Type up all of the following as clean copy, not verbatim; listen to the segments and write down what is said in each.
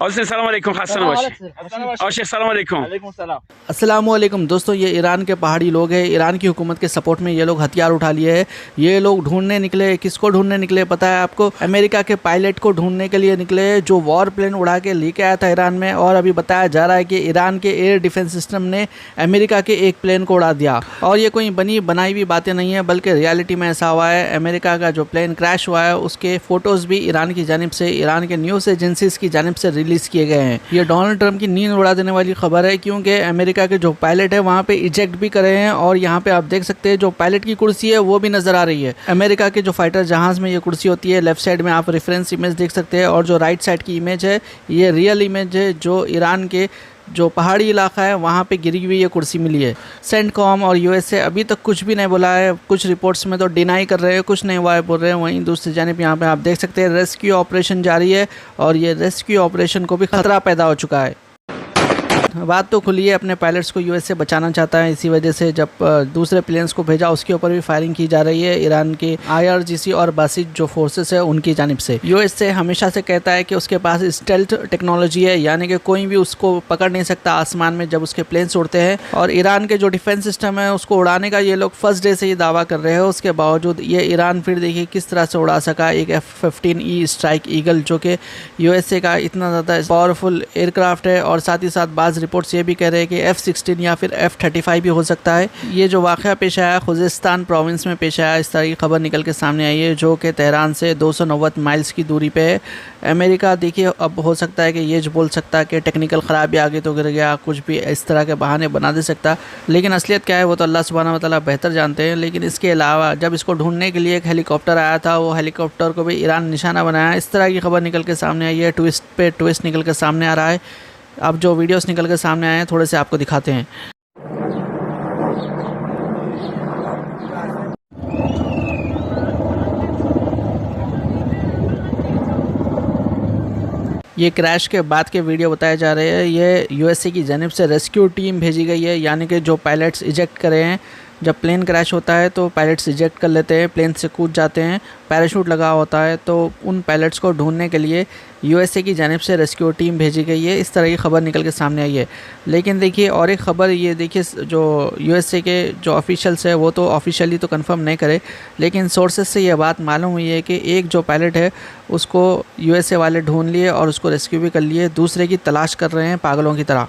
अस्सलामुअलैकुम दोस्तों, ये ईरान के पहाड़ी लोग हैं। ईरान की हुकूमत के सपोर्ट में ये लोग हथियार उठा लिए हैं। ये लोग ढूंढने निकले, किसको ढूंढने निकले पता है आपको? अमेरिका के पायलट को ढूंढने के लिए निकले, जो वॉर प्लेन उड़ा के लेके आया था ईरान में। और अभी बताया जा रहा है कि ईरान के एयर डिफेंस सिस्टम ने अमेरिका के एक प्लेन को उड़ा दिया। और ये कोई बनी बनाई हुई बातें नहीं है, बल्कि रियलिटी में ऐसा हुआ है। अमेरिका का जो प्लेन क्रैश हुआ है उसके फोटोज़ भी ईरान की जानिब से, ईरान के न्यूज़ एजेंसीज की जानिब से रिलीज़ किए गए हैं। ये डोनाल्ड ट्रंप की नींद उड़ा देने वाली खबर है, क्योंकि अमेरिका के जो पायलट है वहाँ पे इजेक्ट भी करे हैं। और यहाँ पे आप देख सकते हैं जो पायलट की कुर्सी है वो भी नज़र आ रही है। अमेरिका के जो फाइटर जहाज़ में ये कुर्सी होती है, लेफ्ट साइड में आप रेफरेंस इमेज देख सकते हैं। और जो राइट साइड की इमेज है ये रियल इमेज है, जो ईरान के जो पहाड़ी इलाका है वहाँ पे गिरी हुई ये कुर्सी मिली है। सेंटकॉम और यूएसए अभी तक कुछ भी नहीं बोला है। कुछ रिपोर्ट्स में तो डिनाई कर रहे हैं, कुछ नहीं हुआ है बोल रहे हैं। वहीं दूसरी जानिब यहाँ पे आप देख सकते हैं रेस्क्यू ऑपरेशन जारी है, और ये रेस्क्यू ऑपरेशन को भी खतरा पैदा हो चुका है। बात तो खुली है, अपने पायलट्स को यूएसए बचाना चाहता है। इसी वजह से जब दूसरे प्लेन्स को भेजा उसके ऊपर भी फायरिंग की जा रही है ईरान के आईआरजीसी और बासिज जो फोर्सेस है उनकी जानिब से। यूएसए हमेशा से कहता है कि उसके पास स्टेल्थ टेक्नोलॉजी है, यानी कि कोई भी उसको पकड़ नहीं सकता आसमान में जब उसके प्लेन्स उड़ते हैं। और ईरान के जो डिफेंस सिस्टम है उसको उड़ाने का ये लोग फर्स्ट डे से ही दावा कर रहे हैं। उसके बावजूद ये ईरान फिर देखिए किस तरह से उड़ा सका एक F-15E स्ट्राइक ईगल, जो कि यूएसए का इतना ज़्यादा पावरफुल एयरक्राफ्ट है। और साथ ही साथ बाज़ रिपोर्ट्स ये भी कह रहे हैं कि F-16 या फिर F-35 भी हो सकता है। ये जो वाक़या पेश आया खुज़ेस्तान प्रोविंस में पेश आया, इस तरह की खबर निकल के सामने आई है, जो कि तेहरान से 290 माइल्स की दूरी पे है। अमेरिका देखिए अब हो सकता है कि ये जो बोल सकता है कि टेक्निकल ख़राबी आगे तो गिर गया, कुछ भी इस तरह के बहाने बना दे सकता, लेकिन असलियत क्या है वो तो अल्लाह सुब्हानहू व तआला बेहतर जानते हैं। लेकिन इसके अलावा जब इसको ढूंढने के लिए एक हेलीकॉप्टर आया था, वो हेलीकॉप्टर को भी ईरान निशाना बनाया। इस तरह की खबर निकल के सामने आई है, ट्विस्ट पे ट्विस्ट निकल के सामने आ रहा है। अब जो वीडियोस निकल के सामने आए हैं थोड़े से आपको दिखाते हैं। ये क्रैश के बाद के वीडियो बताए जा रहे हैं। ये यूएसए की जानिब से रेस्क्यू टीम भेजी गई है, यानी कि जो पायलट्स इजेक्ट करे हैं। जब प्लेन क्रैश होता है तो पायलट्स इजेक्ट कर लेते हैं, प्लेन से कूद जाते हैं, पैराशूट लगा होता है। तो उन पायलट्स को ढूंढने के लिए यूएसए की जानिब से रेस्क्यू टीम भेजी गई है। इस तरह की खबर निकल के सामने आई है। लेकिन देखिए और एक ख़बर ये देखिए, जो यूएसए के जो ऑफिशियल्स है वो तो ऑफिशियली तो कंफर्म नहीं करे, लेकिन सोर्सेज से ये बात मालूम हुई है कि एक जो पायलट है उसको यूएसए वाले ढूंढ लिए और उसको रेस्क्यू भी कर लिए, दूसरे की तलाश कर रहे हैं पागलों की तरह।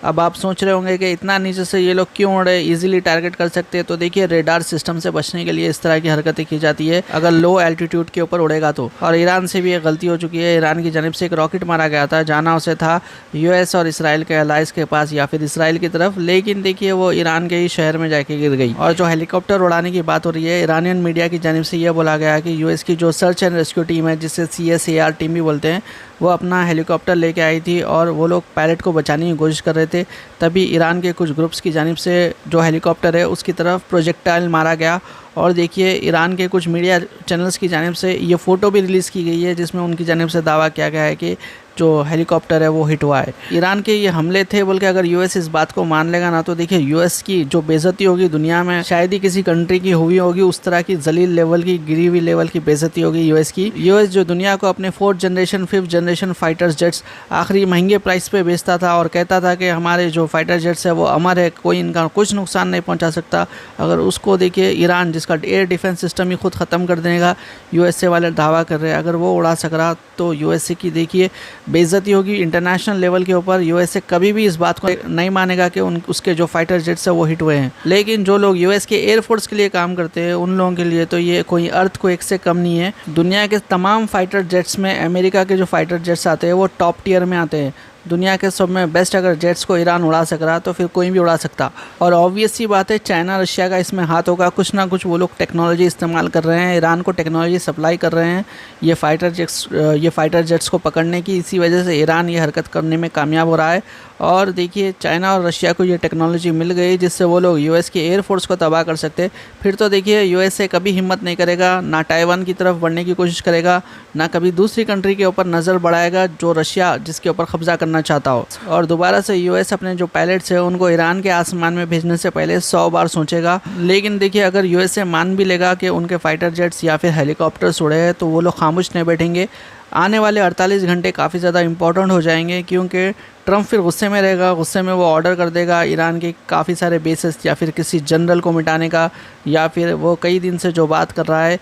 अब आप सोच रहे होंगे कि इतना नीचे से ये लोग क्यों उड़े, इजीली टारगेट कर सकते हैं। तो देखिए रेडार सिस्टम से बचने के लिए इस तरह की हरकतें की जाती है अगर लो एल्टीट्यूड के ऊपर उड़ेगा तो। और ईरान से भी एक गलती हो चुकी है। ईरान की जानिब से एक रॉकेट मारा गया था, जाना उसे था यूएस और इसराइल के अलाइज के पास या फिर इसराइल की तरफ, लेकिन देखिए वो ईरान के ही शहर में जाके गिर गई। और जो हेलीकॉप्टर उड़ाने की बात हो रही है, ईरानियन मीडिया की जानिब से यह बोला गया कि यूएस की जो सर्च एंड रेस्क्यू टीम है, जिसे CSAR टीम भी बोलते हैं, वो अपना हेलीकॉप्टर लेके आई थी और वो लोग पायलट को बचाने की कोशिश कर रहे थे। तभी ईरान के कुछ ग्रुप्स की जानिब से जो हेलीकॉप्टर है उसकी तरफ प्रोजेक्टाइल मारा गया। और देखिए ईरान के कुछ मीडिया चैनल्स की जानिब से ये फ़ोटो भी रिलीज़ की गई है, जिसमें उनकी जानिब से दावा किया गया है कि जो हेलीकॉप्टर है वो हिट हुआ है। ईरान के ये हमले थे बोल के अगर यूएस इस बात को मान लेगा ना, तो देखिए यूएस की जो बेइज्जती होगी दुनिया में शायद ही किसी कंट्री की हुई होगी। उस तरह की जलील लेवल की, गिरी हुई लेवल की बेइज्जती होगी यूएस की। यूएस जो दुनिया को अपने 4th generation 5th generation fighters jets आखिरी महंगे प्राइस पे बेचता था और कहता था कि हमारे जो फाइटर जेट्स है वो अमर है, कोई इनका कुछ नुकसान नहीं पहुँचा सकता। अगर उसको देखिए ईरान, जिसका एयर डिफेंस सिस्टम ही खुद ख़त्म कर देने का यूएसए वाले दावा कर रहे हैं, अगर वो उड़ा सक रहा तो यूएसए की देखिए बेइज्जती होगी इंटरनेशनल लेवल के ऊपर। यूएसए कभी भी इस बात को नहीं मानेगा कि उसके जो फाइटर जेट्स है वो हिट हुए हैं। लेकिन जो लोग यूएस के एयरफोर्स के लिए काम करते हैं उन लोगों के लिए तो ये कोई अर्थक्वेक से कम नहीं है। दुनिया के तमाम फाइटर जेट्स में अमेरिका के जो फाइटर जेट्स आते हैं वो टॉप टियर में आते हैं। दुनिया के सब में बेस्ट अगर जेट्स को ईरान उड़ा सक रहा तो फिर कोई भी उड़ा सकता। और ऑब्वियस सी बात है चाइना रशिया का इसमें हाथ होगा। कुछ ना कुछ वो लोग टेक्नोलॉजी इस्तेमाल कर रहे हैं, ईरान को टेक्नोलॉजी सप्लाई कर रहे हैं ये फाइटर जेट्स को पकड़ने की। इसी वजह से ईरान ये हरकत करने में कामयाब हो रहा है। और देखिए चाइना और रशिया को ये टेक्नोलॉजी मिल गई जिससे वो लोग यूएस के एयरफोर्स को तबाह कर सकते। फिर तो देखिए यूएसए कभी हिम्मत नहीं करेगा, ना ताइवान की तरफ बढ़ने की कोशिश करेगा, ना कभी दूसरी कंट्री के ऊपर नज़र बढ़ाएगा जो रशिया जिसके ऊपर कब्जा करना चाहता हो। और दोबारा से यूएस अपने जो पायलट्स हैं उनको ईरान के आसमान में भेजने से पहले 100 बार सोचेगा। लेकिन देखिए अगर यूएसए मान भी लेगा कि उनके फाइटर जेट्स या फिर हेलीकॉप्टर्स उड़े हैं तो वो लोग खामोश नहीं बैठेंगे। आने वाले 48 घंटे काफ़ी ज़्यादा इंपॉर्टेंट हो जाएंगे क्योंकि ट्रंप फिर गुस्से में रहेगा। गुस्से में वो ऑर्डर कर देगा ईरान के काफ़ी सारे बेसेस या फिर किसी जनरल को मिटाने का, या फिर वो कई दिन से जो बात कर रहा है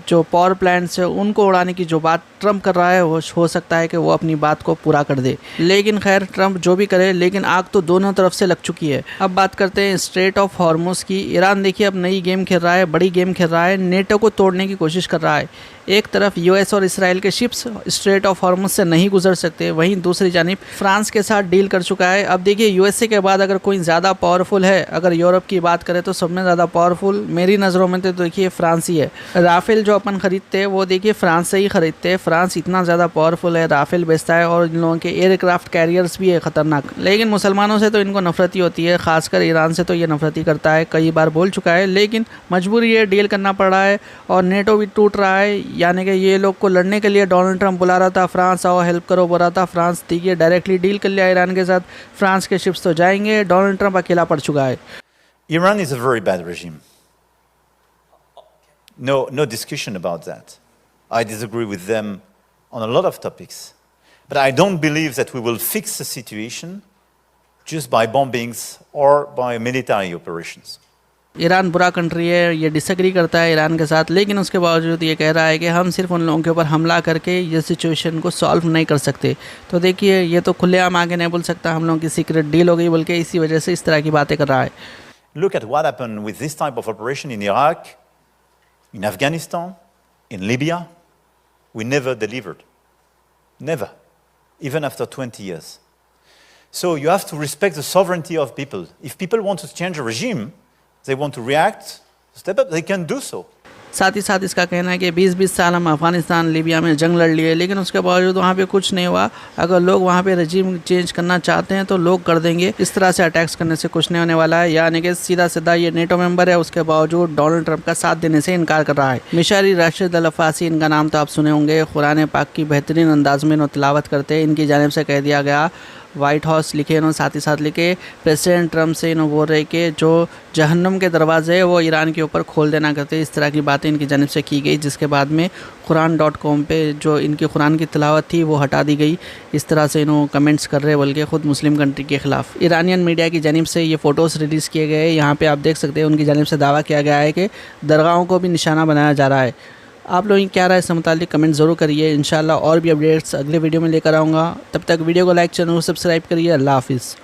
जो पावर प्लांट्स है उनको उड़ाने की जो बात ट्रंप कर रहा है वो हो सकता है कि वो अपनी बात को पूरा कर दे। लेकिन खैर ट्रंप जो भी करे, लेकिन आग तो दोनों तरफ से लग चुकी है। अब बात करते हैं स्ट्रेट ऑफ हॉर्मुज़ की। ईरान देखिए अब नई गेम खेल रहा है, बड़ी गेम खेल रहा है, नेटो को तोड़ने की कोशिश कर रहा है। एक तरफ यूएस और इसराइल के शिप्स स्ट्रेट ऑफ हॉर्मुज़ से नहीं गुजर सकते, वहीं दूसरी जानिब फ्रांस के साथ डील कर चुका है। अब देखिए यूएसए के बाद अगर कोई ज़्यादा पावरफुल है, अगर यूरोप की बात करें तो सब में ज़्यादा पावरफुल मेरी नज़रों में तो देखिए फ्रांस ही है। राफेल जो अपन ख़रीदते हैं वो देखिए फ्रांस से ही ख़रीदते हैं। फ्रांस इतना ज़्यादा पावरफुल है, राफेल बेचता है और इन लोगों के एयरक्राफ्ट कैरियर्स भी है ख़तरनाक। लेकिन मुसलमानों से तो इनको नफरत ही होती है, ख़ासकर ईरान से तो ये नफरत ही करता है, कई बार बोल चुका है। लेकिन मजबूरी है, डील करना पड़ रहा है और नेटो भी टूट रहा है। यानी कि ये लोग को लड़ने के लिए डोनाल्ड ट्रंप बुला रहा था, फ्रांस आओ हेल्प करो बोल रहा था। फ्रांस देखिए डायरेक्टली डील कर लिया ईरान के साथ। फ्रांस के शिप्स तो जाएंगे, डोनाल्ड ट्रंप अकेला पड़ चुका है। Iran is a very bad regime. No discussion about that. I disagree with them on a lot of topics. But I don't believe that we will fix the situation just by bombings or by military operations. Iran बुरा country है, ये disagree करता है Iran के साथ, लेकिन उसके बावजूद ये कह रहा है कि हम सिर्फ उन लोगों के ऊपर हमला करके ये सिचुएशन को सॉल्व नहीं कर सकते। तो देखिए ये तो खुलेआम आगे नहीं बोल सकता हम लोगों की सीक्रेट डील हो गई, बल्कि इसी वजह से इस तरह की बातें कर रहा है। Look at what happened with this type of operation in Iraq, in Afghanistan, in Libya. We never delivered. Never. Even after 20 years. So you have to respect the sovereignty of people. If people want to change a regime, they want to react, step up, they can do so. साथ ही साथ इसका कहना है कि 20-20 साल हम Afghanistan Libya में जंग लड़ लिए, लेकिन उसके बावजूद वहाँ पे कुछ नहीं हुआ। अगर लोग वहाँ पे रजीम चेंज करना चाहते हैं तो लोग कर देंगे। इस तरह से अटैक्स करने से कुछ नहीं होने वाला है। यानी कि सीधा सीधा ये नेटो मेंबर है, उसके बावजूद डोनाल्ड ट्रंप का साथ देने से इनकार कर रहा है। मिशारी राशिद अल अफ़ासी, इनका नाम तो आप सुने होंगे, कुरान पाक की बेहतरीन अंदाज में तिलावत करते हैं। इनकी जानिब से कह दिया गया, वाइट हाउस लिखे इन्होंने, साथ ही साथ लिखे प्रेसिडेंट ट्रंप से इन्होंने बोल रहे कि जो जहन्नुम के दरवाजे है वो ईरान के ऊपर खोल देना करते। इस तरह की बातें इनकी जानिब से की गई, जिसके बाद में कुरान.com पे जो इनकी कुरान की तिलावत थी वो हटा दी गई। इस तरह से इन्होंने कमेंट्स कर रहे, बल्कि ख़ुद मुस्लिम कंट्री के ख़िलाफ़। ईरानियन मीडिया की जानिब से ये फ़ोटोज़ रिलीज़ किए गए। यहाँ पे आप देख सकते हैं उनकी जानिब से दावा किया गया है कि दरगाहों को भी निशाना बनाया जा रहा है। आप लोगों की क्या राय इससे मुताल्लिक कमेंट ज़रूर करिए। इंशाल्लाह और भी अपडेट्स अगले वीडियो में लेकर आऊँगा। तब तक वीडियो को लाइक, चैनल को सब्सक्राइब करिए। अल्लाह हाफ़िज़।